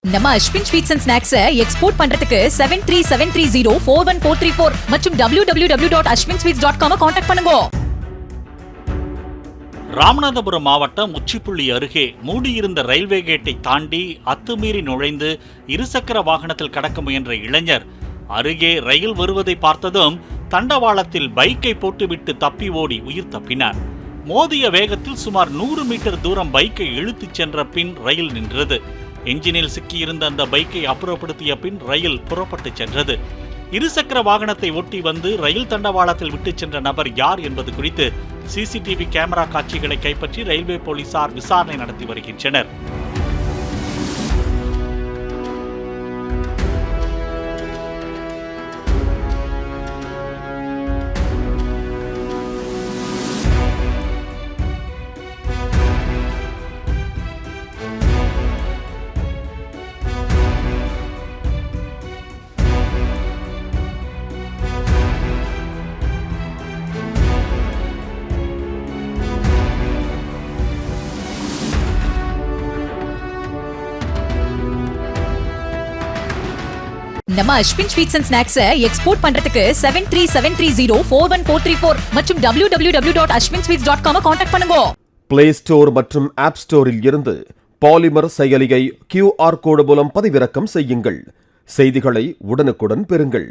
நம்ம Ashwin sweets and snacks export பண்றதுக்கு 7373041434 மற்றும் www.ashwinsweets.com கான்டாக்ட் பண்ணுங்க. ராமநாதபுரம் மாவட்டம் உச்சிப்புள்ளி அருகே மூடியிருந்த ரயில்வே கேட்டை தாண்டி அத்துமீறி நுழைந்து இருசக்கர வாகனத்தில் கடக்க முயன்ற இளைஞர் அருகே ரயில் வருவதை பார்த்ததும் தண்டவாளத்தில் பைக்கை போட்டுவிட்டு தப்பி ஓடி உயிர் தப்பினார். மோதிய வேகத்தில் சுமார் 100 மீட்டர் தூரம் பைக்கை இழுத்துச் சென்ற பின் ரயில் நின்றது. என்ஜினில் சிக்கியிருந்த அந்த பைக்கை அப்புறப்படுத்திய பின் ரயில் புறப்பட்டு சென்றது. இருசக்கர வாகனத்தை ஒட்டி வந்து ரயில் தண்டவாளத்தில் விட்டுச் சென்ற நபர் யார் என்பது குறித்து சிசிடிவி கேமரா காட்சிகளை கைப்பற்றி ரயில்வே போலீசார் விசாரணை நடத்தி வருகின்றனர். நம்ம Ashwin sweets and snacks export பண்றதுக்கு 7373041434 மற்றும் www.ashwinsweets.com கான்டாக்ட் பண்ணுங்க. பிளே ஸ்டோர் மற்றும் ஆப் ஸ்டோரில் இருந்து பாலிமர் செயலியை QR கோடு மூலம் பதிவிறக்கம் செய்யுங்கள். செய்திகளை உடனுக்குடன் பெறுங்கள்.